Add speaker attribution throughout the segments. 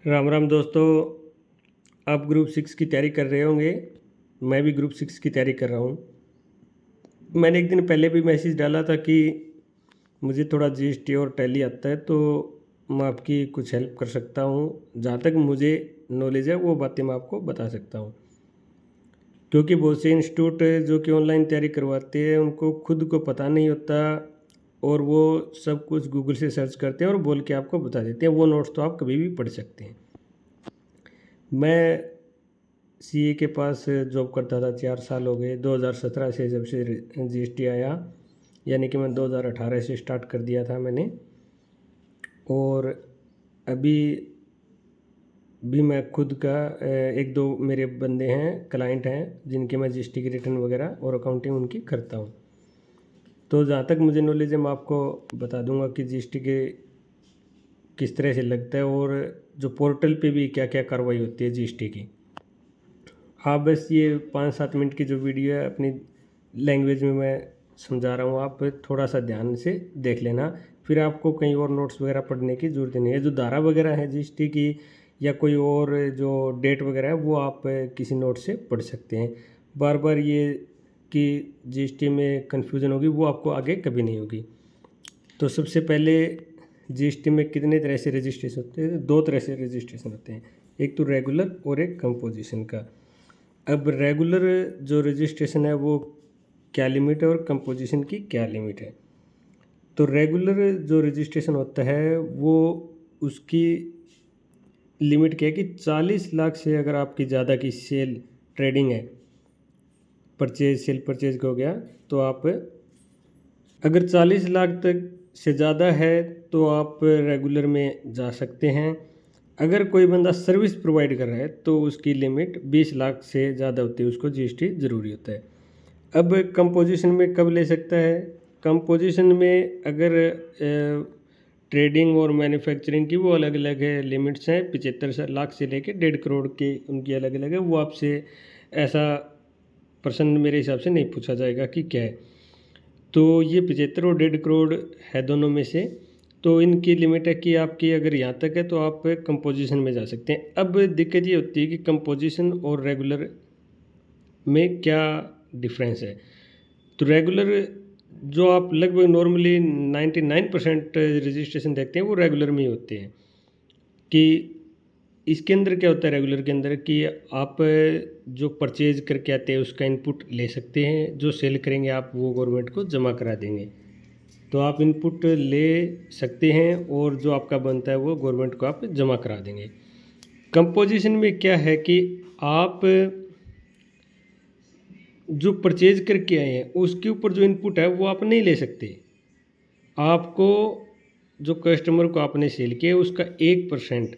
Speaker 1: राम राम दोस्तों। आप ग्रुप 6 की तैयारी कर रहे होंगे। मैं भी ग्रुप 6 की तैयारी कर रहा हूँ। मैंने एक दिन पहले भी मैसेज डाला था कि मुझे थोड़ा जीएसटी और टैली आता है, तो मैं आपकी कुछ हेल्प कर सकता हूँ। जहाँ तक मुझे नॉलेज है वो बातें मैं आपको बता सकता हूँ, क्योंकि बहुत से इंस्टीट्यूट जो कि ऑनलाइन तैयारी करवाते हैं उनको खुद को पता नहीं होता, और वो सब कुछ गूगल से सर्च करते हैं और बोल के आपको बता देते हैं। वो नोट्स तो आप कभी भी पढ़ सकते हैं। मैं सीए के पास जॉब करता था, 4 साल हो गए। 2017 से जब से जीएसटी आया, यानी कि मैं 2018 से स्टार्ट कर दिया था मैंने। और अभी भी मैं खुद का एक दो मेरे बंदे हैं, क्लाइंट हैं, जिनके मैं जीएसटी की रिटर्न वगैरह और अकाउंटिंग उनकी करता हूँ। तो जहाँ तक मुझे नॉलेज है मैं आपको बता दूंगा कि जीएसटी के किस तरह से लगता है, और जो पोर्टल पे भी क्या क्या कार्रवाई होती है जीएसटी की। हाँ, बस ये 5-7 मिनट की जो वीडियो है अपनी लैंग्वेज में मैं समझा रहा हूँ, आप थोड़ा सा ध्यान से देख लेना। फिर आपको कहीं और नोट्स वगैरह पढ़ने की ज़रूरत नहीं है। जो धारा वगैरह है जीएसटी की या कोई और जो डेट वगैरह है वो आप किसी नोट से पढ़ सकते हैं। बार बार ये कि जीएसटी में कन्फ्यूज़न होगी वो आपको आगे कभी नहीं होगी। तो सबसे पहले जीएसटी में कितने तरह से रजिस्ट्रेशन होते हैं? 2 तरह से रजिस्ट्रेशन होते हैं, एक तो रेगुलर और एक कंपोजिशन का। अब रेगुलर जो रजिस्ट्रेशन है वो क्या लिमिट है और कंपोजिशन की क्या लिमिट है? तो रेगुलर जो रजिस्ट्रेशन होता है वो उसकी लिमिट क्या है कि 40 लाख से अगर आपकी ज़्यादा की सेल ट्रेडिंग है, परचेज सेल परचेज का हो गया, तो आप अगर 40 लाख तक से ज़्यादा है तो आप रेगुलर में जा सकते हैं। अगर कोई बंदा सर्विस प्रोवाइड कर रहा है तो उसकी लिमिट 20 लाख से ज़्यादा होती है, उसको जीएसटी ज़रूरी होता है। अब कंपोजिशन में कब ले सकता है? कंपोजिशन में अगर ट्रेडिंग और मैन्युफैक्चरिंग की वो अलग अलग है, लिमिट्स हैं। 75 लाख से लेके 1.5 करोड़ के उनकी अलग अलग है। वो आपसे ऐसा प्रश्न मेरे हिसाब से नहीं पूछा जाएगा कि क्या है। तो ये 75 और 1.5 करोड़ है दोनों में से। तो इनकी लिमिट है कि आपकी अगर यहाँ तक है तो आप कंपोजिशन में जा सकते हैं। अब दिक्कत ये होती है कि कंपोजिशन और रेगुलर में क्या डिफरेंस है। तो रेगुलर जो आप लगभग नॉर्मली 99% रजिस्ट्रेशन देखते हैं वो रेगुलर में ही होते हैं। कि इसके अंदर क्या होता है रेगुलर के अंदर कि आप जो परचेज करके आते हैं उसका इनपुट ले सकते हैं, जो सेल करेंगे आप वो गवर्नमेंट को जमा करा देंगे। तो आप इनपुट ले सकते हैं और जो आपका बनता है वो गवर्नमेंट को आप जमा करा देंगे। कंपोजिशन में क्या है कि आप जो परचेज करके आए हैं उसके ऊपर जो इनपुट है वो आप नहीं ले सकते। आपको जो कस्टमर को आपने सेल किया उसका 1%,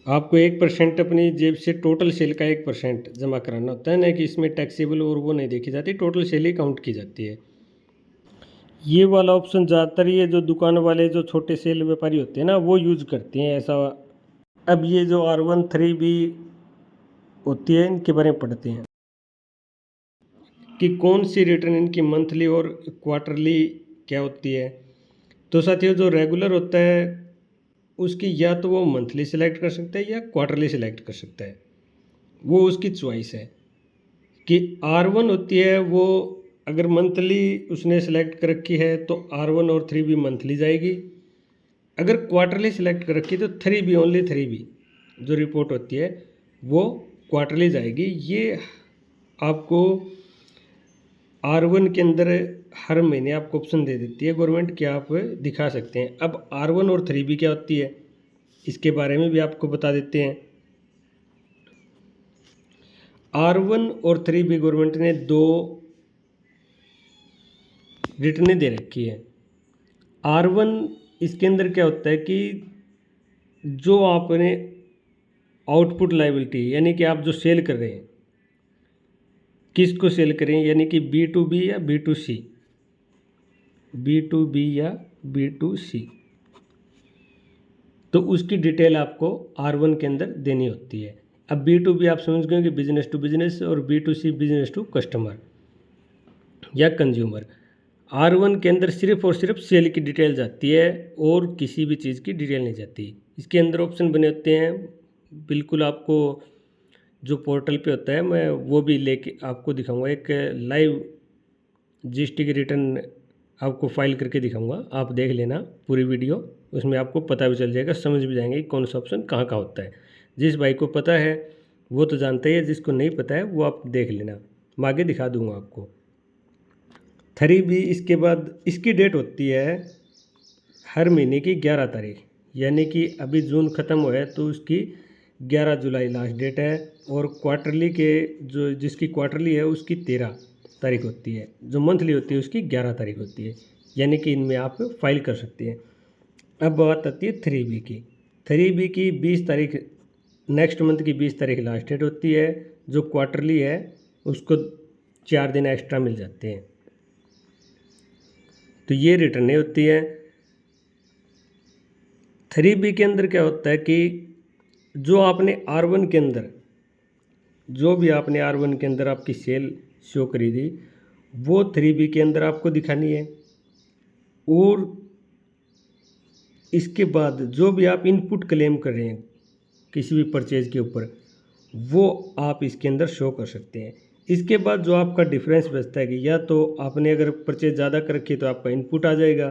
Speaker 1: आपको 1% अपनी जेब से टोटल सेल का 1% जमा कराना होता है ना, कि इसमें टैक्सेबल और वो नहीं देखी जाती, टोटल सेल ही काउंट की जाती है। ये वाला ऑप्शन ज़्यादातर ये जो दुकान वाले जो छोटे सेल व्यापारी होते हैं ना वो यूज़ करते हैं ऐसा। अब ये जो R13 भी होती है इनके बारे में पढ़ते हैं कि कौन सी रिटर्न इनकी मंथली और क्वार्टरली क्या होती है। तो साथियों, जो रेगुलर होता है उसकी या तो वो मंथली सिलेक्ट कर सकता है या क्वार्टरली सिलेक्ट कर सकता है, वो उसकी चॉइस है। कि R1 होती है वो अगर मंथली उसने सेलेक्ट कर रखी है तो R1 और 3 भी मंथली जाएगी। अगर क्वार्टरली सिलेक्ट कर रखी है तो 3 भी, ओनली 3 भी जो रिपोर्ट होती है वो क्वार्टरली जाएगी। ये आपको R1 के अंदर हर महीने आपको ऑप्शन दे देती है गवर्नमेंट कि आप दिखा सकते हैं। अब R1 और 3 भी क्या होती है इसके बारे में भी आपको बता देते हैं। R1 और 3 भी गवर्नमेंट ने 2 रिटर्नें दे रखी है। R1 इसके अंदर क्या होता है कि जो आपने आउटपुट लायबिलिटी, यानी कि आप जो सेल कर रहे हैं किसको सेल करें, यानी कि B2B या B2C, B2B या B2C, तो उसकी डिटेल आपको R1 के अंदर देनी होती है। अब B2B आप समझ गए कि बिजनेस टू बिजनेस, और B2C बिजनेस टू कस्टमर या कंज्यूमर। R1 के अंदर सिर्फ और सिर्फ सेल की डिटेल जाती है और किसी भी चीज़ की डिटेल नहीं जाती। इसके अंदर ऑप्शन बने होते हैं, बिल्कुल आपको जो पोर्टल पे होता है, मैं वो भी लेके आपको दिखाऊंगा। एक लाइव जीएसटी की रिटर्न आपको फाइल करके दिखाऊंगा, आप देख लेना पूरी वीडियो, उसमें आपको पता भी चल जाएगा, समझ भी जाएंगे कि कौन सा ऑप्शन कहाँ कहाँ होता है। जिस भाई को पता है वो तो जानता ही है, जिसको नहीं पता है वो आप देख लेना, मैं आगे दिखा दूंगा आपको। 3B इसके बाद इसकी डेट होती है हर महीने की 11 तारीख, यानी कि अभी जून ख़त्म हुआ है तो उसकी 11 जुलाई लास्ट डेट है। और क्वार्टरली के जो जिसकी क्वार्टरली है उसकी 13 तारीख होती है, जो मंथली होती है उसकी 11 तारीख होती है, यानी कि इनमें आप फाइल कर सकते हैं। अब बात आती है 3B की। 3B की 20 तारीख, नेक्स्ट मंथ की 20 तारीख लास्ट डेट होती है। जो क्वार्टरली है उसको 4 दिन एक्स्ट्रा मिल जाते हैं, तो ये रिटर्नें होती है। 3B के अंदर क्या होता है कि जो आपने R1 के अंदर, जो भी आपने R1 के अंदर आपकी सेल शो करी थी वो 3B के अंदर आपको दिखानी है। और इसके बाद जो भी आप इनपुट क्लेम कर रहे हैं किसी भी परचेज के ऊपर, वो आप इसके अंदर शो कर सकते हैं। इसके बाद जो आपका डिफरेंस बचता है कि या तो आपने अगर परचेज ज़्यादा कर रखी है तो आपका इनपुट आ जाएगा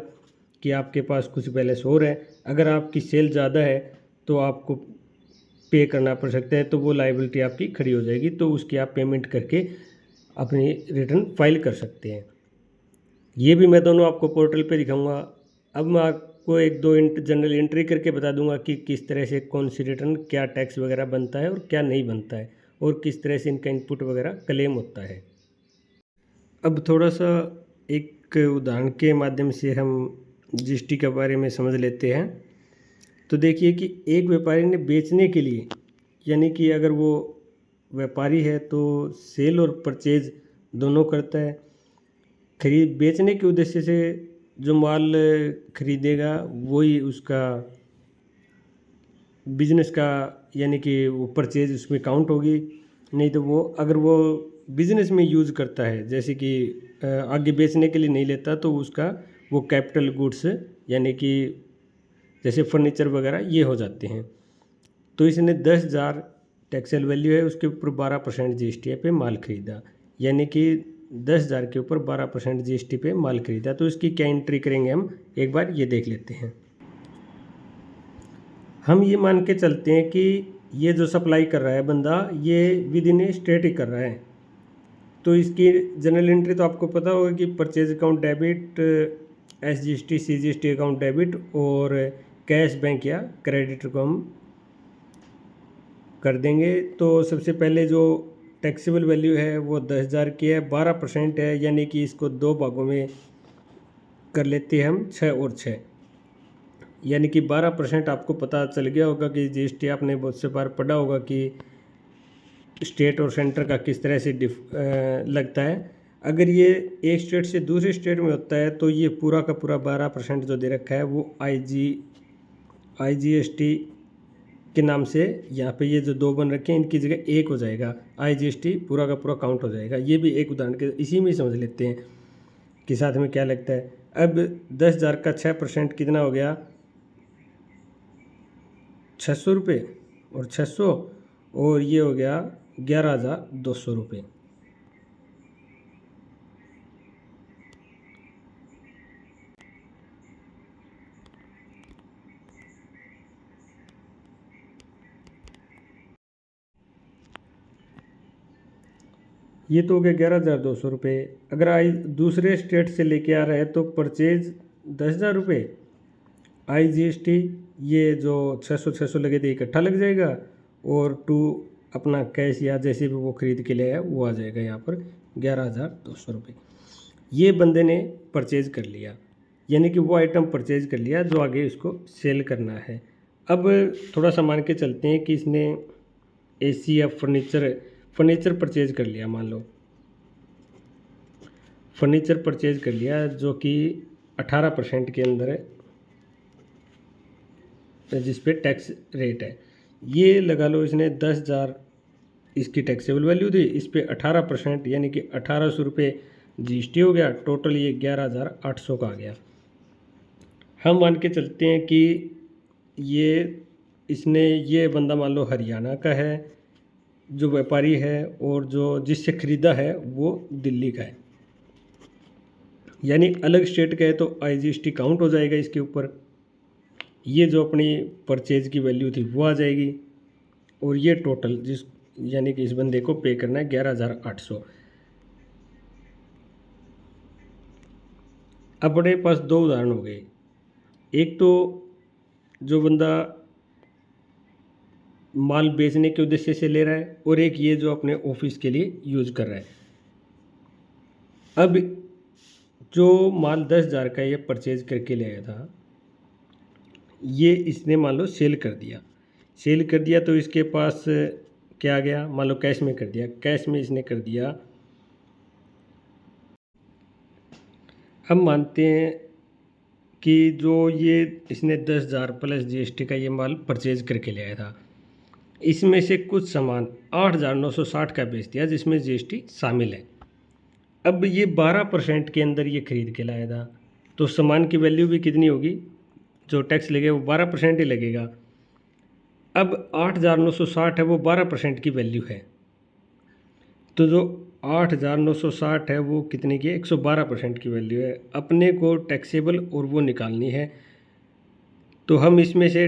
Speaker 1: कि आपके पास कुछ बैलेंस और है, अगर आपकी सेल ज़्यादा है तो आपको पे करना पड़ सकता है, तो वो लायबिलिटी आपकी खड़ी हो जाएगी, तो उसकी आप पेमेंट करके अपनी रिटर्न फाइल कर सकते हैं। ये भी मैं दोनों आपको पोर्टल पे दिखाऊंगा। अब मैं आपको एक दो जनरल एंट्री करके बता दूंगा कि किस तरह से कौन सी रिटर्न, क्या टैक्स वगैरह बनता है और क्या नहीं बनता है, और किस तरह से इनका इनपुट वगैरह क्लेम होता है। अब थोड़ा सा एक उदाहरण के माध्यम से हम जीएसटी के बारे में समझ लेते हैं। तो देखिए कि एक व्यापारी ने बेचने के लिए, यानी कि अगर वो व्यापारी है तो सेल और परचेज दोनों करता है। बेचने के उद्देश्य से जो माल खरीदेगा वही उसका बिजनेस का, यानी कि वो परचेज उसमें काउंट होगी। नहीं तो वो अगर वो बिजनेस में यूज़ करता है, जैसे कि आगे बेचने के लिए नहीं लेता, तो उसका वो कैपिटल गुड्स, यानी कि जैसे फर्नीचर वगैरह ये हो जाते हैं। तो इसने 10,000 टैक्सेबल वैल्यू है, उसके ऊपर 12% जीएसटी पे माल खरीदा, यानी कि 10,000 के ऊपर 12% जीएसटी पे माल खरीदा। तो इसकी क्या एंट्री करेंगे हम, एक बार ये देख लेते हैं। हम ये मान के चलते हैं कि ये जो सप्लाई कर रहा है बंदा, ये विद इन स्टेट ही कर रहा है, तो इसकी जनरल एंट्री तो आपको पता होगा कि purchase account debit, SGST CGST account debit और कैश बैंक या क्रेडिट को हम कर देंगे। तो सबसे पहले जो टैक्सेबल वैल्यू है वो 10,000 की है, 12% है, यानी कि इसको दो भागों में कर लेते हैं हम, 6 और 6, यानी कि 12% आपको पता चल गया होगा कि जीएसटी आपने बहुत से बार पढ़ा होगा कि स्टेट और सेंटर का किस तरह से लगता है। अगर ये एक स्टेट से दूसरे स्टेट में होता है तो ये पूरा का पूरा 12% जो दे रखा है वो IGST के नाम से, यहाँ पे ये जो दो बन रखे हैं इनकी जगह एक हो जाएगा, IGST पूरा का पूरा काउंट हो जाएगा। ये भी एक उदाहरण के इसी में समझ लेते हैं कि साथ में क्या लगता है। अब 10,000 का 6% कितना हो गया, 600 रुपये, और 600 और ये हो गया 11,200 रुपये। ये तो हो गया 11,200 रुपये। अगर दूसरे स्टेट से लेके आ रहे हैं तो परचेज 10,000 रुपये, IGST ये जो 600 लगे थे इकट्ठा लग जाएगा, और टू अपना कैश या जैसे भी वो खरीद के ले आया वो आ जाएगा यहाँ पर 11,200 रुपये। ये बंदे ने परचेज कर लिया, यानी कि वो आइटम परचेज कर लिया जो आगे इसको सेल करना है। अब थोड़ा सा मान के चलते हैं कि इसने AC या फर्नीचर परचेज कर लिया, मान लो फर्नीचर परचेज कर लिया जो कि 18% के अंदर है, जिस पे टैक्स रेट है। ये लगा लो इसने 10,000 इसकी टैक्सेबल वैल्यू थी, इस पे 18% यानी कि 1,800 रुपये जीएसटी हो गया, टोटल ये 11,800 का आ गया। हम मान के चलते हैं कि ये बंदा मान लो हरियाणा का है, जो व्यापारी है, और जो जिससे ख़रीदा है वो दिल्ली का है, यानी अलग स्टेट का है तो IGST काउंट हो जाएगा इसके ऊपर। ये जो अपनी परचेज की वैल्यू थी वो आ जाएगी, और ये टोटल यानी कि इस बंदे को पे करना है 11,800। अब अपने पास दो उदाहरण हो गए, एक तो जो बंदा माल बेचने के उद्देश्य से ले रहा है, और एक ये जो अपने ऑफिस के लिए यूज कर रहा है। अब जो माल 10,000 का ये परचेज करके ले आया था, ये इसने मान लो सेल कर दिया तो इसके पास क्या आ गया, मान लो कैश में कर दिया, कैश में इसने कर दिया। हम मानते हैं कि जो ये इसने 10,000 प्लस GST का ये माल परचेज करके ले आया था, इसमें से कुछ सामान 8,960 का बेच दिया जिसमें GST शामिल है। अब ये 12% के अंदर ये खरीद के लाया था, तो सामान की वैल्यू भी कितनी होगी, जो टैक्स लगेगा वो 12% ही लगेगा। अब 8,960 है, वो 12% की वैल्यू है, तो जो 8,960 है वो कितने की है, 112% की वैल्यू है। अपने को टैक्सेबल और वो निकालनी है, तो हम इसमें से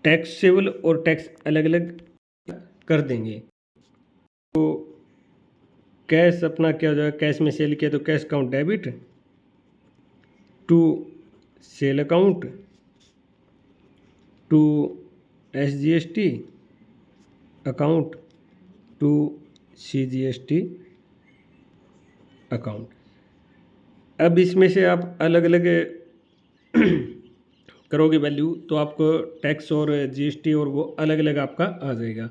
Speaker 1: टैक्सेबल और टैक्स अलग अलग कर देंगे। तो कैश अपना क्या हो जाएगा, कैश में सेल किया तो cash account debit to sale account to SGST account to CGST account. अब इसमें से आप अलग अलग करोगे वैल्यू, तो आपको टैक्स और GST और वो अलग अलग आपका आ जाएगा।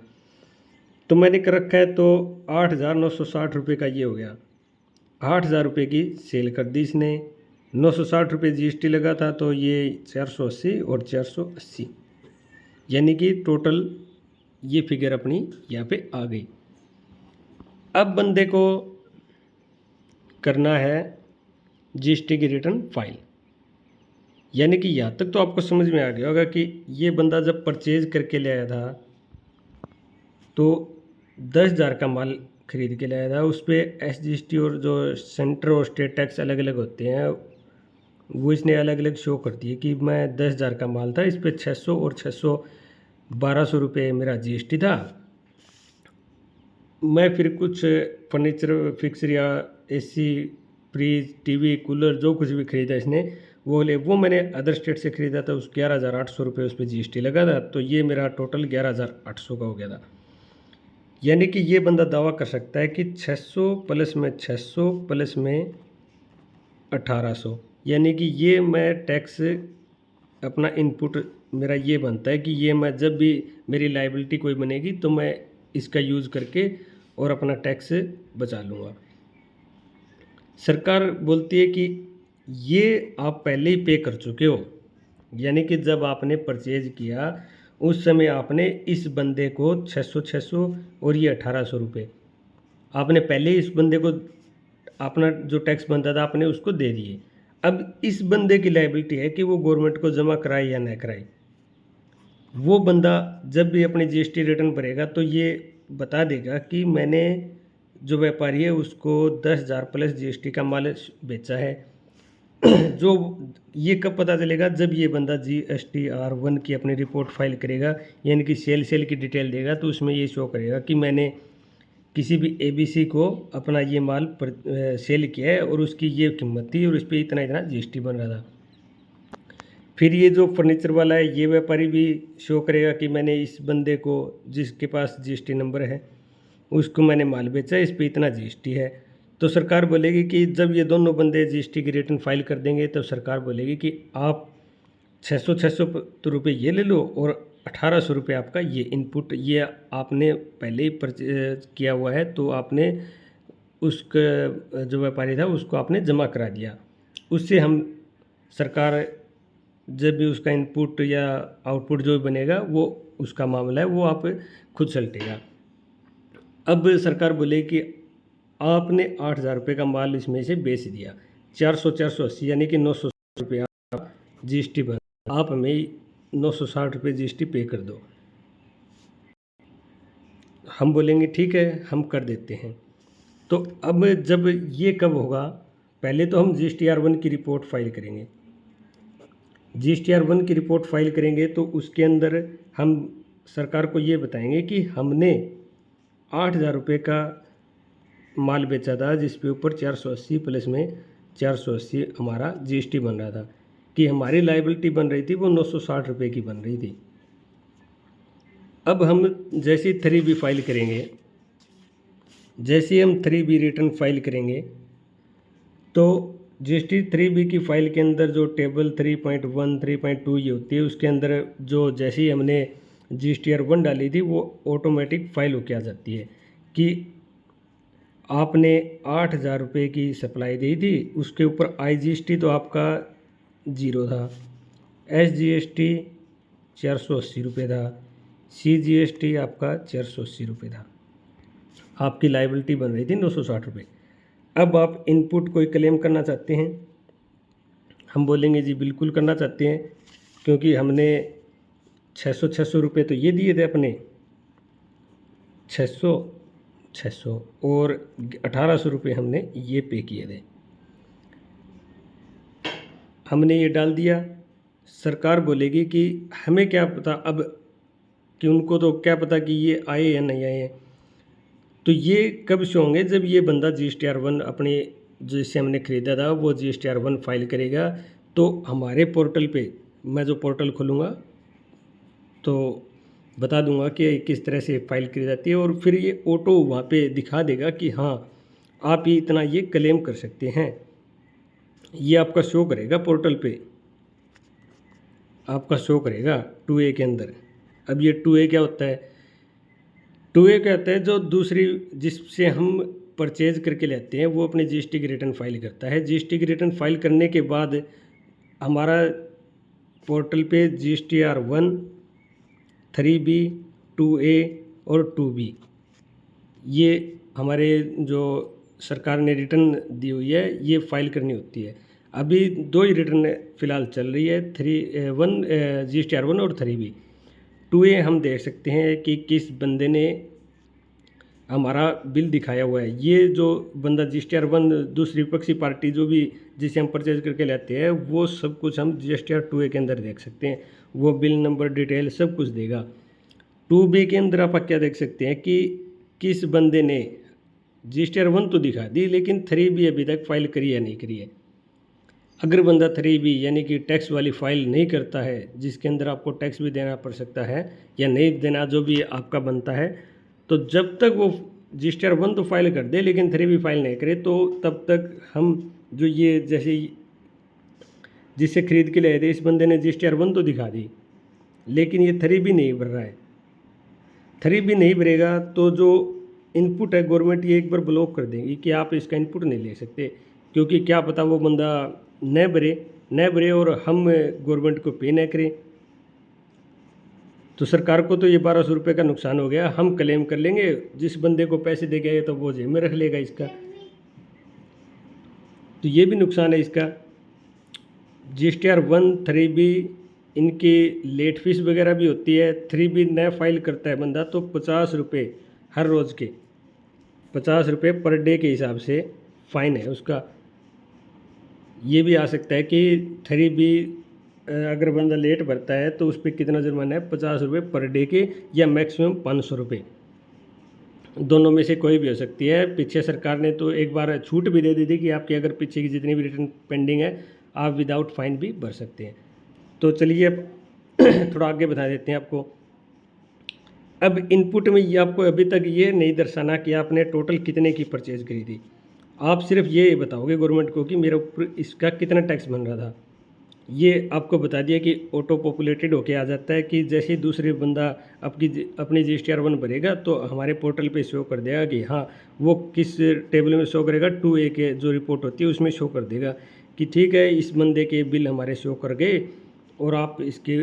Speaker 1: तो मैंने कर रखा है, तो 8,960 रुपये का ये हो गया, 8,000 रुपये की सेल कर दी इसने, 960 रुपये GST लगा था, तो ये 480 और 480, यानी कि टोटल ये फिगर अपनी यहाँ पे आ गई। अब बंदे को करना है GST की रिटर्न फाइल, यानी कि यहाँ तक तो आपको समझ में आ गया होगा कि ये बंदा जब परचेज करके ले आया था तो 10,000 का माल खरीद के लाया था, उस पर SGST और जो सेंटर और स्टेट टैक्स अलग अलग होते हैं वो इसने अलग अलग शो कर दिए कि मैं 10,000 का माल था, इस पर 600 और 600 1,200 रुपये मेरा GST था। मैं फिर कुछ फर्नीचर फिक्सर या AC फ्रिज TV कूलर जो कुछ भी खरीदा इसने वो मैंने अदर स्टेट से खरीदा था, उस 11,800 रुपये उस पर GST लगा था, तो ये मेरा टोटल 11,800 का हो गया था। यानी कि ये बंदा दावा कर सकता है कि 600 प्लस में 600 प्लस में 1,800, यानी कि ये मैं टैक्स अपना इनपुट मेरा ये बनता है कि ये मैं जब भी मेरी लाइबिलिटी कोई बनेगी तो मैं इसका यूज़ करके और अपना टैक्स बचा लूँगा। सरकार बोलती है कि ये आप पहले ही पे कर चुके हो, यानी कि जब आपने परचेज किया उस समय आपने इस बंदे को 600 और ये 1,800 रुपये आपने पहले इस बंदे को अपना जो टैक्स बनता था आपने उसको दे दिए। अब इस बंदे की लायबिलिटी है कि वो गवर्नमेंट को जमा कराए या न कराए। वो बंदा जब भी अपनी GST रिटर्न भरेगा तो ये बता देगा कि मैंने जो व्यापारी है उसको 10,000 प्लस GST का माल बेचा है। जो ये कब पता चलेगा, जब ये बंदा GSTR1 की अपनी रिपोर्ट फाइल करेगा, यानी कि सेल की डिटेल देगा, तो उसमें ये शो करेगा कि मैंने किसी भी ABC को अपना ये माल सेल किया है और उसकी ये कीमत थी और उस पर इतना इतना GST बन रहा था। फिर ये जो फर्नीचर वाला है ये व्यापारी भी शो करेगा कि मैंने इस बंदे को जिसके पास GST नंबर है उसको मैंने माल बेचा, इस पर इतना GST है। तो सरकार बोलेगी कि जब ये दोनों बंदे GST की रिटर्न फाइल कर देंगे तब सरकार बोलेगी कि आप 600 तो रुपये ये ले लो और 1,800 रुपये आपका ये इनपुट, ये आपने पहले ही परचेज किया हुआ है, तो आपने उसका जो व्यापारी था उसको आपने जमा करा दिया। उससे हम सरकार जब भी उसका इनपुट या आउटपुट जो बनेगा वो उसका मामला है वो आप खुद सलटेगा। अब सरकार बोले कि आपने 8,000 रुपये का माल इसमें से बेच दिया, 480 यानी कि 960 रुपये आप GST बन, आप हमें 960 रुपये GST पे कर दो। हम बोलेंगे ठीक है, हम कर देते हैं। तो अब जब ये कब होगा, पहले तो हम GSTR1 की रिपोर्ट फाइल करेंगे। GSTR1 की रिपोर्ट फाइल करेंगे तो उसके अंदर हम सरकार को ये बताएंगे कि हमने 8,000 रुपये का माल बेचा था, जिस पे ऊपर 480 प्लस में 480 हमारा GST बन रहा था, कि हमारी लाइबिलिटी बन रही थी वो 960 रुपये की बन रही थी। अब हम जैसे 3B फाइल करेंगे, जैसे हम 3B रिटर्न फाइल करेंगे तो GST 3B की फाइल के अंदर जो टेबल 3.1 3.2 ये होती है, उसके अंदर जो जैसे ही हमने GSTR1 डाली थी वो ऑटोमेटिक फाइल होके आ जाती है कि आपने 8,000 रुपये की सप्लाई दी थी, उसके ऊपर IGST तो आपका 0 था, SGST 480 रुपये था, CGST आपका 480 रुपये था, आपकी लाइबिलिटी बन रही थी 960 रुपये। अब आप इनपुट कोई क्लेम करना चाहते हैं, हम बोलेंगे जी बिल्कुल करना चाहते हैं, क्योंकि हमने 600 रुपये तो ये दिए थे अपने, 600 और 1,800 रुपये हमने ये पे किए थे, हमने ये डाल दिया। सरकार बोलेगी कि हमें क्या पता अब, कि उनको तो क्या पता कि ये आए या नहीं आए हैं। तो ये कब शो होंगे, जब ये बंदा GSTR1 अपने जिससे हमने ख़रीदा था वो GSTR1 फाइल करेगा, तो हमारे पोर्टल पे, मैं जो पोर्टल खोलूँगा तो बता दूंगा कि किस तरह से फाइल की जाती है, और फिर ये ऑटो वहाँ पे दिखा देगा कि हाँ आप ये इतना ये क्लेम कर सकते हैं। ये आपका शो करेगा पोर्टल पे, आपका शो करेगा 2A के अंदर। अब ये 2A क्या होता है, 2A क्या होता है, जो दूसरी जिससे हम परचेज करके लेते हैं वो अपने GST की रिटर्न फाइल करता है। GST की रिटर्न फाइल करने के बाद हमारा पोर्टल पे GSTR1 3B 2A और 2B ये हमारे जो सरकार ने रिटर्न दी हुई है ये फाइल करनी होती है। अभी 2 ही रिटर्न फ़िलहाल चल रही है, GSTR1 और 3B। 2A हम देख सकते हैं कि किस बंदे ने हमारा बिल दिखाया हुआ है। ये जो बंदा GSTR1 दूसरी विपक्षी पार्टी जो भी जिसे हम परचेज करके लेते हैं वो सब कुछ हम GSTR2A के अंदर देख सकते हैं, वो बिल नंबर डिटेल सब कुछ देगा। 2B के अंदर आप क्या देख सकते हैं कि किस बंदे ने GSTR1 तो दिखा दी लेकिन 3B अभी तक फाइल करी या नहीं करी है। अगर बंदा 3B यानी कि टैक्स वाली फाइल नहीं करता है, जिसके अंदर आपको टैक्स भी देना पड़ सकता है या नहीं देना, जो भी आपका बनता है, तो जब तक वो GSTR1 तो फाइल कर दे लेकिन 3B फाइल नहीं करे, तो तब तक हम जो ये जैसे जिससे ख़रीद के लाए थे इस बंदे ने GSTR1 तो दिखा दी लेकिन ये 3B नहीं भर रहा है। 3B नहीं भरेगा तो जो इनपुट है गवर्नमेंट ये एक बार ब्लॉक कर देगी कि आप इसका इनपुट नहीं ले सकते, क्योंकि क्या पता वो बंदा न भरे और हम गवर्नमेंट को पे न करें, तो सरकार को तो ये 1,200 रुपये का नुकसान हो गया। हम क्लेम कर लेंगे, जिस बंदे को पैसे दे गए तो वो जेब में रख लेगा इसका, तो ये भी नुकसान है इसका। GSTR1 3B इनकी लेट फीस वगैरह भी होती है। 3B न फाइल करता है बंदा तो 50 रुपये हर रोज़ के, 50 रुपये पर डे के हिसाब से फ़ाइन है उसका। ये भी आ सकता है कि 3B अगर बंदा लेट भरता है तो उस पर कितना जुर्माना है, 50 रुपये पर डे के या मैक्सिमम 500 रुपये, दोनों में से कोई भी हो सकती है। पीछे सरकार ने तो एक बार छूट भी दे दी थी कि आपकी अगर पीछे की जितनी भी रिटर्न पेंडिंग है आप विदाउट फाइन भी भर सकते हैं। तो चलिए अब थोड़ा आगे बता देते हैं आपको। अब इनपुट में ये आपको अभी तक ये नहीं दर्शाना कि आपने टोटल कितने की परचेज़ करी थी, आप सिर्फ ये बताओगे गवर्नमेंट को कि मेरे ऊपर इसका कितना टैक्स बन रहा था। ये आपको बता दिया कि ऑटो पॉपुलेटेड होके आ जाता है कि जैसे ही दूसरे बंदा अपनी GSTR1 भरेगा तो हमारे पोर्टल पे शो कर देगा कि हाँ वो किस टेबल में शो करेगा, 2A के जो रिपोर्ट होती है उसमें शो कर देगा कि ठीक है इस बंदे के बिल हमारे शो कर गए और आप इसके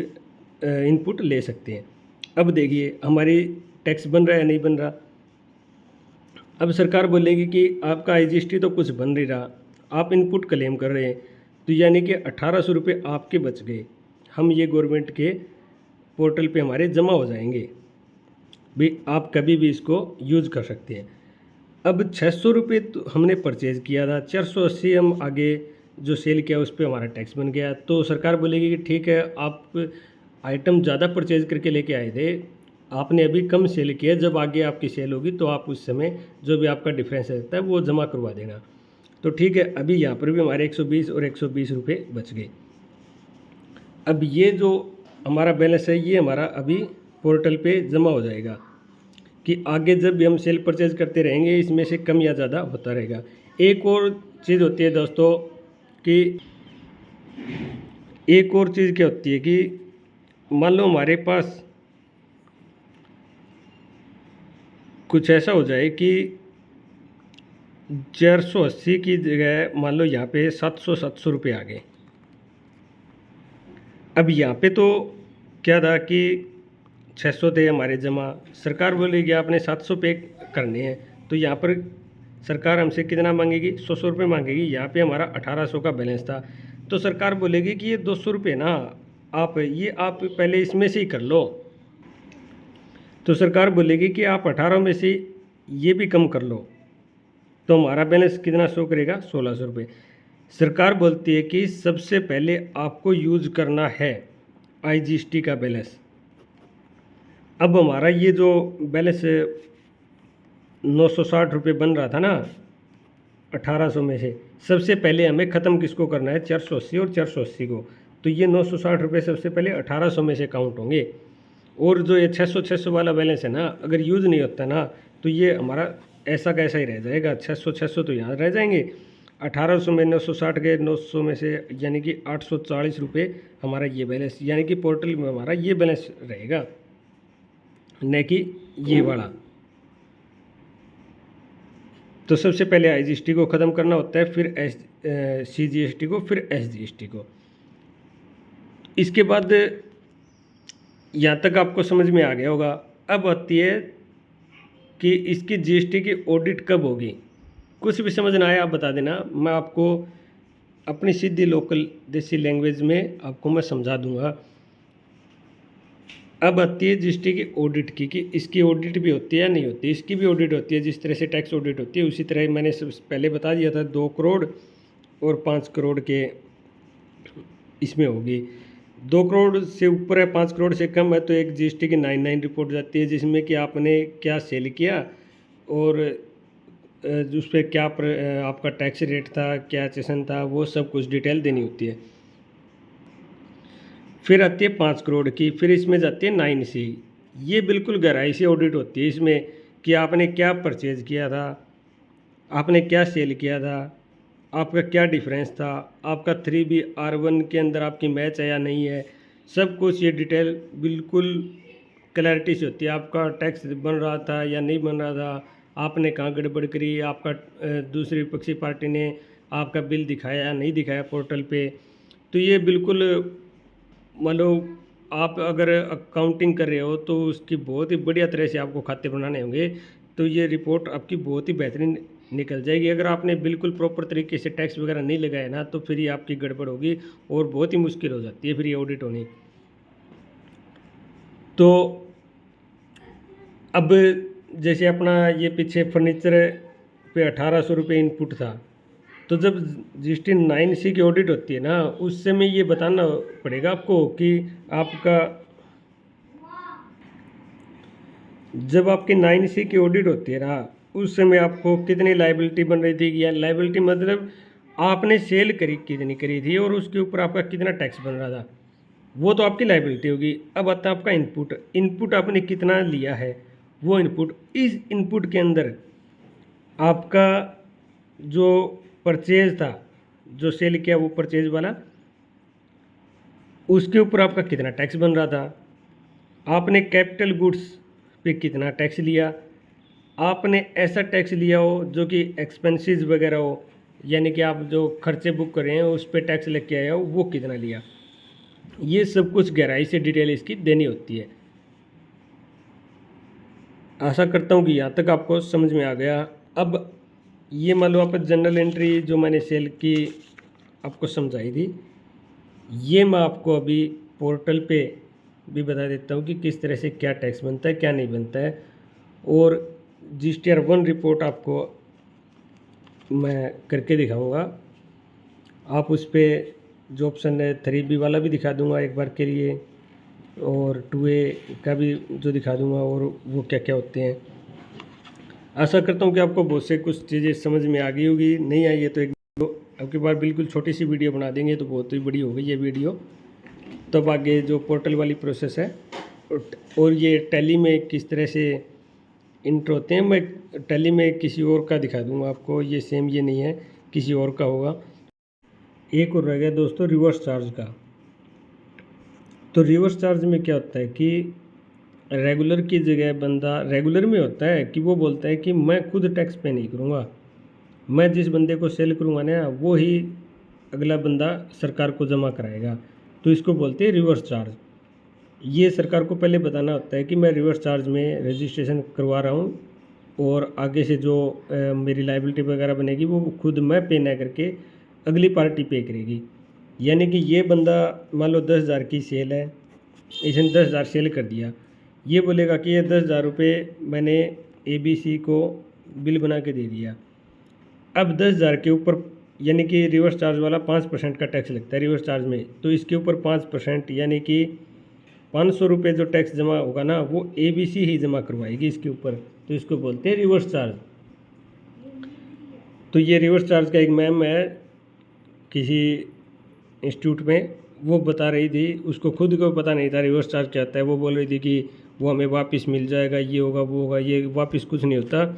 Speaker 1: इनपुट ले सकते हैं। अब देखिए हमारी टैक्स बन रहा है या नहीं बन रहा। अब सरकार बोलेगी कि आपका आईजीएसटी तो कुछ बन नहीं रहा, आप इनपुट क्लेम कर रहे हैं, तो यानी कि 1800 रुपये आपके बच गए, हम ये गवर्नमेंट के पोर्टल पे हमारे जमा हो जाएंगे भी, आप कभी भी इसको यूज़ कर सकते हैं। अब 600 रुपये तो हमने परचेज़ किया था, 480 हम आगे जो सेल किया उस पर हमारा टैक्स बन गया, तो सरकार बोलेगी कि ठीक है, आप आइटम ज़्यादा परचेज़ करके लेके आए थे, आपने अभी कम सेल किया, जब आगे आपकी सेल होगी तो आप उस समय जो भी आपका डिफरेंस रहता है वो जमा करवा देना। तो ठीक है, अभी यहाँ पर भी हमारे 120 और 120 रुपये बच गए। अब ये जो हमारा बैलेंस है ये हमारा अभी पोर्टल पे जमा हो जाएगा कि आगे जब भी हम सेल परचेज करते रहेंगे इसमें से कम या ज़्यादा होता रहेगा। एक और चीज़ होती है दोस्तों कि एक और चीज़ क्या होती है कि मान लो हमारे पास कुछ ऐसा हो जाए कि 480 की जगह मान लो यहाँ पे 700 रुपये आ गए। अब यहाँ पे तो क्या था कि 600 थे हमारे जमा, सरकार बोलेगी आपने 700 पे करने हैं, तो यहाँ पर सरकार हमसे कितना मांगेगी, 100 रुपये मांगेगी। यहाँ पे हमारा 1800 का बैलेंस था, तो सरकार बोलेगी कि ये 200 रुपये ना आप पहले इसमें से ही कर लो। तो सरकार बोलेगी कि आप 18 में से ये भी कम कर लो, तो हमारा बैलेंस कितना शो करेगा, 1600 रुपये। सरकार बोलती है कि सबसे पहले आपको यूज़ करना है आईजीएसटी का बैलेंस। अब हमारा ये जो बैलेंस 960 रुपये बन रहा था ना 1800 में से, सबसे पहले हमें ख़त्म किसको करना है, 480 और 480 को। तो ये 960 रुपये सबसे पहले 1800 में से काउंट होंगे, और जो ये 600 वाला बैलेंस है ना, अगर यूज़ नहीं होता ना तो ये हमारा ऐसा कैसा ही रह जाएगा, 600 तो यहाँ रह जाएंगे। 1800 में 960 गए, 900 में से यानी कि 840 रुपये हमारा ये बैलेंस, यानी कि पोर्टल में हमारा ये बैलेंस रहेगा, न कि ये वाला। तो सबसे पहले आईजीएसटी को ख़त्म करना होता है, फिर सीजीएसटी को, फिर एसजीएसटी को। इसके बाद यहाँ तक आपको समझ में आ गया होगा। अब आती है कि इसकी जीएसटी की ऑडिट कब होगी। कुछ भी समझ ना आए आप बता देना, मैं आपको अपनी सीधी लोकल देसी लैंग्वेज में आपको मैं समझा दूंगा। अब आती है जीएसटी की ऑडिट की, कि इसकी ऑडिट भी होती है या नहीं होती। इसकी भी ऑडिट होती है, जिस तरह से टैक्स ऑडिट होती है उसी तरह मैंने पहले बता दिया था, 2 करोड़ और 5 करोड़ के इसमें होगी। 2 करोड़ से ऊपर है, 5 करोड़ से कम है, तो एक जीएसटी की 99 रिपोर्ट जाती है, जिसमें कि आपने क्या सेल किया और उस पर क्या आपका टैक्स रेट था, क्या सेशन था, वो सब कुछ डिटेल देनी होती है। फिर आती है 5 करोड़ की, फिर इसमें जाती है 9C। ये बिल्कुल गहराई से ऑडिट होती है इसमें, कि आपने क्या परचेज़ किया था, आपने क्या सेल किया था, आपका क्या डिफरेंस था, आपका 3B R1 के अंदर आपकी मैच है या नहीं है, सब कुछ ये डिटेल बिल्कुल क्लैरिटी से होती है। आपका टैक्स बन रहा था या नहीं बन रहा था, आपने कहाँ गड़बड़ करी, आपका दूसरी विपक्षी पार्टी ने आपका बिल दिखाया या नहीं दिखाया पोर्टल पे। तो ये बिल्कुल मान लो आप अगर अकाउंटिंग कर रहे हो तो उसकी बहुत ही बढ़िया तरह से आपको खाते बनाने होंगे, तो ये रिपोर्ट आपकी बहुत ही बेहतरीन निकल जाएगी। अगर आपने बिल्कुल प्रॉपर तरीके से टैक्स वगैरह नहीं लगाया ना, तो फिर ये आपकी गड़बड़ होगी और बहुत ही मुश्किल हो जाती है फिर ये ऑडिट होनी। तो अब जैसे अपना ये पीछे फर्नीचर पे 1800 रुपये इनपुट था, तो जब जीएसटी 9C की ऑडिट होती है ना, उस समय ये बताना पड़ेगा आपको कि आपका जब आपकी 9C की ऑडिट होती है ना, उस समय आपको कितनी लायबिलिटी बन रही थी, या लायबिलिटी मतलब आपने सेल करी कितनी करी थी और उसके ऊपर आपका कितना टैक्स बन रहा था, वो तो आपकी लायबिलिटी होगी। अब आता है आपका इनपुट। इनपुट आपने कितना लिया है वो इनपुट, इस इनपुट के अंदर आपका जो परचेज था, जो सेल किया वो परचेज वाला, उसके ऊपर आपका कितना टैक्स बन रहा था, आपने कैपिटल गुड्स पे कितना टैक्स लिया, आपने ऐसा टैक्स लिया हो जो कि एक्सपेंसेस वगैरह हो, यानी कि आप जो खर्चे बुक कर रहे हैं उस पर टैक्स लेके आए हो, वो कितना लिया। ये सब कुछ गहराई से डिटेल इसकी देनी होती है। आशा करता हूँ कि यहाँ तक आपको समझ में आ गया। अब ये मान लो आप जनरल एंट्री जो मैंने सेल की आपको समझाई थी, ये मैं आपको अभी पोर्टल पे भी बता देता हूँ कि किस तरह से क्या टैक्स बनता है क्या नहीं बनता है। और GSTR 1 रिपोर्ट आपको मैं करके दिखाऊंगा। आप उस पर जो ऑप्शन है 3B वाला भी दिखा दूंगा एक बार के लिए, और 2A का भी जो दिखा दूंगा, और वो क्या क्या होते हैं। आशा करता हूँ कि आपको बहुत से कुछ चीज़ें समझ में आ गई होगी। नहीं आई है तो एक अब की बार बिल्कुल छोटी सी वीडियो बना देंगे तो बहुत ही बड़ी हो गई ये वीडियो। तब आगे जो पोर्टल वाली प्रोसेस है और ये टैली में किस तरह से इंटर होते हैं, मैं टैली में किसी और का दिखा दूंगा आपको। ये सेम ये नहीं है, किसी और का होगा। एक और रह गया दोस्तों रिवर्स चार्ज का। तो रिवर्स चार्ज में क्या होता है कि रेगुलर की जगह बंदा रेगुलर में होता है कि वो बोलता है कि मैं खुद टैक्स पे नहीं करूँगा, मैं जिस बंदे को सेल करूँगा ना वो ही अगला बंदा सरकार को जमा कराएगा। तो इसको बोलते हैं रिवर्स चार्ज। ये सरकार को पहले बताना होता है कि मैं रिवर्स चार्ज में रजिस्ट्रेशन करवा रहा हूँ, और आगे से जो मेरी लाइबिलिटी वगैरह बनेगी वो खुद मैं पे ना करके अगली पार्टी पे करेगी। यानी कि ये बंदा मान लो 10,000 की सेल है, इसने 10,000 सेल कर दिया, ये बोलेगा कि ये 10,000 रुपये मैंने ABC को बिल बना के दे दिया। अब 10,000 के ऊपर यानी कि रिवर्स चार्ज वाला 5% का टैक्स लगता है रिवर्स चार्ज में, तो इसके ऊपर 5% यानी कि 500 रुपये जो टैक्स जमा होगा ना वो ABC ही जमा करवाएगी इसके ऊपर। तो इसको बोलते हैं रिवर्स चार्ज। तो ये रिवर्स चार्ज का एक मैम है किसी इंस्टीट्यूट में, वो बता रही थी, उसको खुद को पता नहीं था रिवर्स चार्ज क्या होता है। वो बोल रही थी कि वो हमें वापस मिल जाएगा, ये होगा वो होगा। ये वापस कुछ नहीं होता।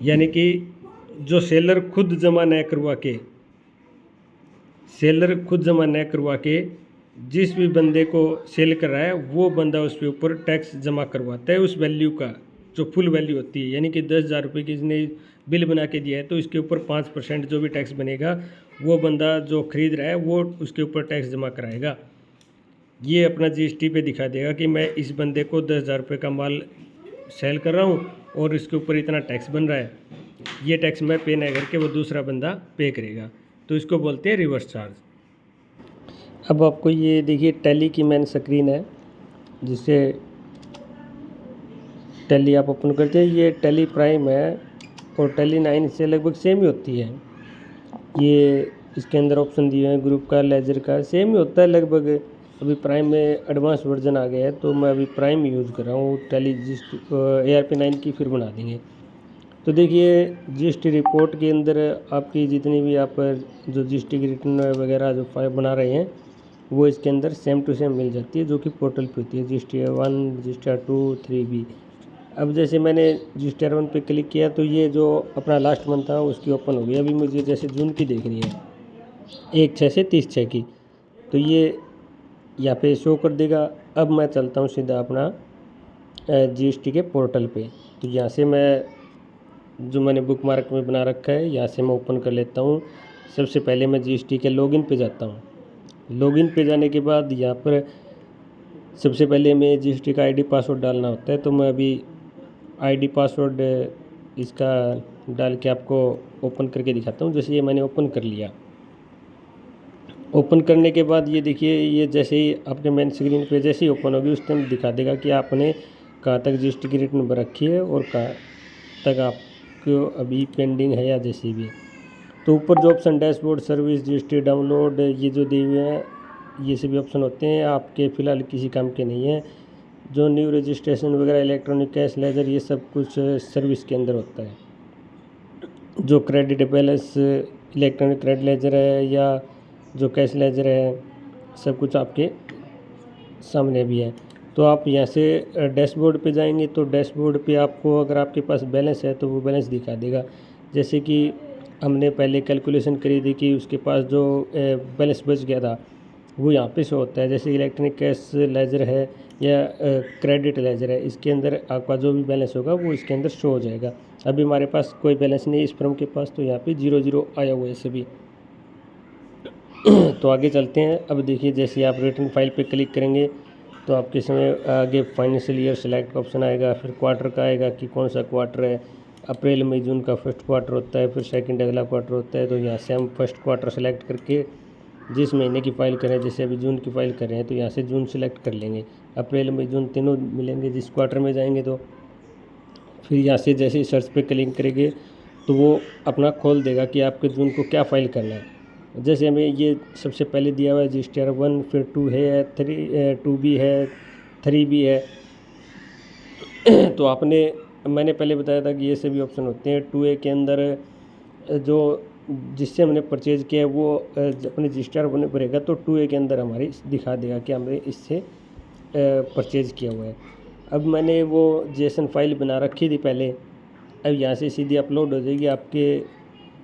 Speaker 1: यानी कि जो सेलर खुद जमा न करवा के जिस भी बंदे को सेल कर रहा है वो बंदा उसके ऊपर टैक्स जमा करवाता है उस वैल्यू का जो फुल वैल्यू होती है। यानी कि 10,000 रुपये की इसने बिल बना के दिया है तो इसके ऊपर 5% जो भी टैक्स बनेगा वो बंदा जो खरीद रहा है वो उसके ऊपर टैक्स जमा कराएगा। ये अपना GST पे दिखा देगा कि मैं इस बंदे को 10,000 रुपये का माल सेल कर रहा हूँ और इसके ऊपर इतना टैक्स बन रहा है, ये टैक्स मैं पे ना करके वो दूसरा बंदा पे करेगा। तो इसको बोलते हैं रिवर्स चार्ज। अब आपको ये देखिए टैली की मेन स्क्रीन है जिससे टैली आप ओपन करते हैं। ये टैली प्राइम है और टैली 9 से लगभग सेम ही होती है। ये इसके अंदर ऑप्शन दिए हैं ग्रुप का, लेजर का, सेम ही होता है लगभग। अभी प्राइम में एडवांस वर्जन आ गया है तो मैं अभी प्राइम यूज़ कर रहा हूँ। टैली ARP9 की फिर बना देंगे। तो देखिए GST रिपोर्ट के अंदर आपकी जितनी भी आप जो GST की रिटर्न वगैरह जो फाइल बना रहे हैं वो इसके अंदर सेम टू सेम मिल जाती है जो कि पोर्टल पे होती है। GSTR 1, GSTR 2, 3B। अब जैसे मैंने GSTR 1 पे क्लिक किया तो ये जो अपना लास्ट मंथ था उसकी ओपन हो गई। अभी मुझे जैसे जून की देखनी है 1/6 से 30/6 की, तो ये यहाँ पे शो कर देगा। अब मैं चलता हूँ सीधा अपना GST के पोर्टल पे। तो यहाँ से मैं जो मैंने बुक मार्क में बना रखा है यहाँ से मैं ओपन कर लेता हूँ। सबसे पहले मैं GST के लॉगिन पे जाता हूँ। लॉगिन पे जाने के बाद यहाँ पर सबसे पहले मैं GST का ID पासवर्ड डालना होता है। तो मैं अभी ID पासवर्ड इसका डाल के आपको ओपन करके दिखाता हूँ। जैसे ये मैंने ओपन कर लिया। ओपन करने के बाद ये देखिए ये जैसे ही आपके मेन स्क्रीन पे जैसे ही ओपन होगी उस टाइम दिखा देगा कि आपने कहाँ तक GST की रिटर्न भर रखी है और कहाँ तक आपको अभी पेंडिंग है या जैसी भी। तो ऊपर जो option dashboard, service, GST download, ये जो दिए हुए हैं ये सभी ऑप्शन होते हैं आपके फ़िलहाल किसी काम के नहीं है। जो न्यू रजिस्ट्रेशन वगैरह, इलेक्ट्रॉनिक कैश लेजर, ये सब कुछ सर्विस के अंदर होता है। जो credit balance, electronic credit ledger है या जो कैश लेजर है, सब कुछ आपके सामने भी है। तो आप यहाँ से डैशबोर्ड पे जाएंगे तो डैशबोर्ड पे आपको अगर आपके पास बैलेंस है तो वो बैलेंस दिखा देगा। जैसे कि हमने पहले कैलकुलेशन करी थी कि उसके पास जो बैलेंस बच गया था वो यहाँ पे शो होता है। जैसे इलेक्ट्रॉनिक कैश लेजर है या क्रेडिट लेजर है, इसके अंदर आपका जो भी बैलेंस होगा वो इसके अंदर शो हो जाएगा। अभी हमारे पास कोई बैलेंस नहीं है इस फर्म के पास, तो यहाँ पे 0 आया हुआ है सभी। तो आगे चलते हैं। अब देखिए जैसे आप रिटर्न फाइल पे क्लिक करेंगे तो आपके समय आगे फाइनेंशियल ईयर सेलेक्ट का ऑप्शन आएगा, फिर क्वार्टर का आएगा कि कौन सा क्वार्टर है, अप्रैल मई जून का फर्स्ट क्वार्टर होता है, फिर सेकंड अगला क्वार्टर होता है। तो यहाँ से हम फर्स्ट क्वार्टर सेलेक्ट करके जिस महीने की फ़ाइल करें, जैसे अभी जून की फ़ाइल कर रहे हैं तो यहाँ से जून सेलेक्ट कर लेंगे। अप्रैल मई जून तीनों मिलेंगे। जिस क्वार्टर में जाएंगे तो फिर यहाँ से जैसे ही सर्च पे क्लिक करेंगे तो वो अपना खोल देगा कि आपके जून को क्या फ़ाइल करना है। जैसे हमें ये सबसे पहले दिया हुआ है GSTR 1, फिर 2 है, 2 भी है, 3 भी है। तो मैंने पहले बताया था कि ये सभी ऑप्शन होते हैं। 2A के अंदर जो जिससे हमने परचेज़ किया है वो अपने GSTR 1 भरेगा तो 2A के अंदर हमारी दिखा देगा कि हमने इससे परचेज़ किया हुआ है। अब मैंने वो JSON फाइल बना रखी थी पहले, अब यहाँ से सीधी अपलोड हो जाएगी। आपके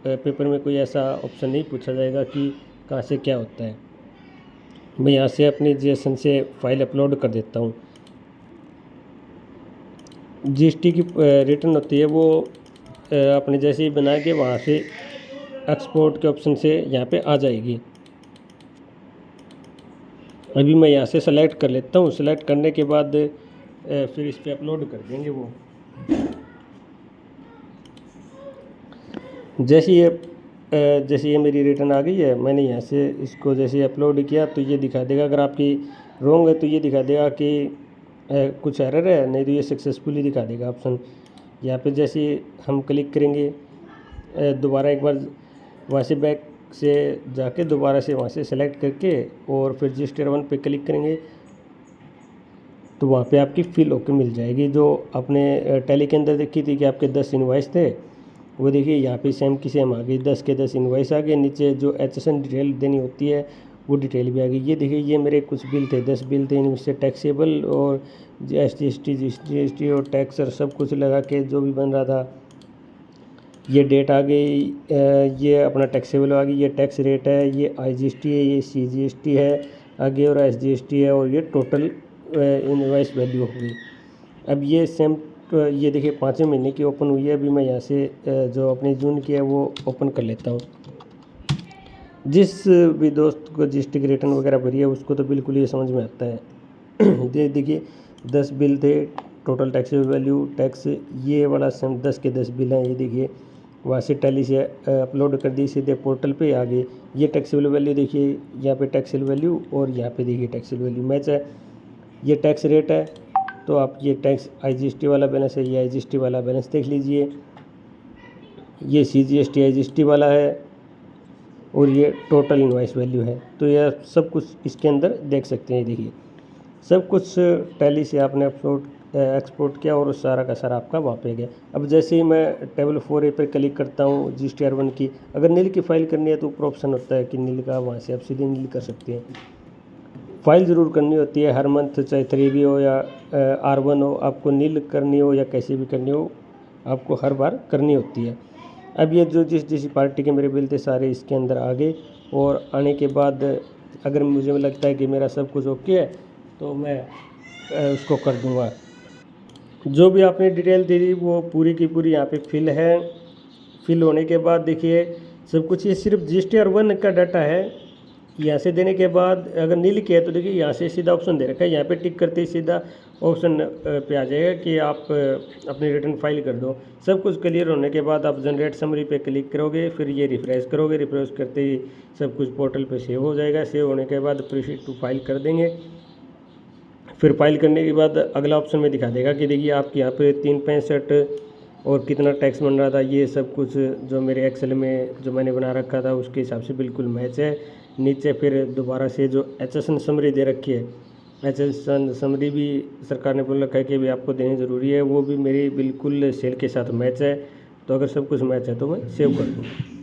Speaker 1: पेपर में कोई ऐसा ऑप्शन नहीं पूछा जाएगा कि कहाँ से क्या होता है। मैं यहाँ से अपनी JSON से फाइल अपलोड कर देता हूँ। GST की रिटर्न होती है वो अपने जैसे ही बना के वहाँ से एक्सपोर्ट के ऑप्शन से यहाँ पे आ जाएगी। अभी मैं यहाँ से सेलेक्ट कर लेता हूँ। सेलेक्ट करने के बाद फिर इस पे अपलोड कर देंगे वो। जैसे ये मेरी रिटर्न आ गई है, मैंने यहाँ से इसको जैसे अपलोड किया तो ये दिखा देगा। अगर आपकी रॉन्ग है तो ये दिखा देगा कि कुछ एरर है, नहीं तो ये सक्सेसफुली दिखा देगा ऑप्शन। यहाँ पे जैसे हम क्लिक करेंगे दोबारा एक बार वहाँ से बैक से जाके दोबारा से वहाँ से सेलेक्ट करके और फिर GSTR 1 पे क्लिक करेंगे तो वहाँ पे आपकी फिल होकर मिल जाएगी। जो आपने टैली के अंदर देखी थी कि आपके 10 इनवॉइस थे, वो देखिए यहाँ पे सेम की सेम आ गई। 10 के 10 इनवॉइस आ गए। नीचे जो HSN डिटेल देनी होती है वो डिटेल भी आ गई। ये देखिए ये मेरे कुछ बिल थे, 10 बिल थे। इनमें से टैक्सेबल और SGST GST और टैक्स और सब कुछ लगा के जो भी बन रहा था, ये डेट आ गई। ये अपना टैक्सेबल आ गई, ये टैक्स रेट है, ये IGST है, ये CGST है आगे और SGST है, और ये टोटल इनवॉइस वैल्यू होगी। अब ये सेम ये देखिए 5वें महीने की ओपन हुई है। अभी मैं यहाँ से जो अपनी जून की है वो ओपन कर लेता हूँ। जिस भी दोस्त को GST की रिटर्न वगैरह भरी है उसको तो बिल्कुल ये समझ में आता है। देखिए 10 बिल थे, टोटल टैक्सेबल वैल्यू टैक्स, ये वाला सेम 10 के 10 बिल हैं। ये देखिए वहाँ से टैली से अपलोड कर दी, सीधे पोर्टल पे आ गए। ये टैक्सेबल वैल्यू देखिए, यहाँ पे टैक्सेबल वैल्यू और यहाँ पे देखिए टैक्सेबल वैल्यू मैच है। ये टैक्स रेट है तो आप ये टैक्स IGST वाला बैलेंस है, ये IGST वाला बैलेंस देख लीजिए। ये CGST IGST वाला है और ये टोटल इनवॉइस वैल्यू है। तो यह सब कुछ इसके अंदर देख सकते हैं। देखिए सब कुछ टैली से आपने एक्सपोर्ट किया और सारा का सारा आपका वहाँ पे गया। अब जैसे ही मैं टेबल 4A पर क्लिक करता हूँ GSTR 1 की, अगर नील की फ़ाइल करनी है तो ऊपर ऑप्शन होता है कि नील का, वहाँ से आप सीधे नील कर सकते हैं। फ़ाइल ज़रूर करनी होती है हर मंथ, चाहे 3B हो या R1 हो, आपको नील करनी हो या कैसी भी करनी हो, आपको हर बार करनी होती है। अब ये जो जिस पार्टी के मेरे बिल थे सारे इसके अंदर आ गए, और आने के बाद अगर मुझे लगता है कि मेरा सब कुछ ओके है तो मैं उसको कर दूँगा। जो भी आपने डिटेल दी थी वो पूरी की पूरी यहाँ पे फिल है। फिल होने के बाद देखिए सब कुछ, ये सिर्फ GSTR 1 का डाटा है। यहाँ से देने के बाद अगर नील किया है तो देखिए यहाँ से सीधा ऑप्शन दे रखा है, यहाँ पे टिक करते ही सीधा ऑप्शन पे आ जाएगा कि आप अपनी रिटर्न फाइल कर दो। सब कुछ क्लियर होने के बाद आप जनरेट समरी पे क्लिक करोगे, फिर ये रिफ्रेश करोगे। रिफ्रेश करते ही सब कुछ पोर्टल पे सेव हो जाएगा। सेव होने के बाद प्रोसीड टू फाइल कर देंगे। फिर फाइल करने के बाद अगला ऑप्शन में दिखा देगा कि देखिए आपके यहाँ पे 365 और कितना टैक्स बन रहा था। ये सब कुछ जो मेरे एक्सेल में जो मैंने बना रखा था उसके हिसाब से बिल्कुल मैच है। नीचे फिर दोबारा से जो HSN समरी दे रखी है, HSN समरी भी सरकार ने बोल रखा है कि भी आपको देनी ज़रूरी है, वो भी मेरी बिल्कुल सेल के साथ मैच है। तो अगर सब कुछ मैच है तो मैं सेव कर दूँगा।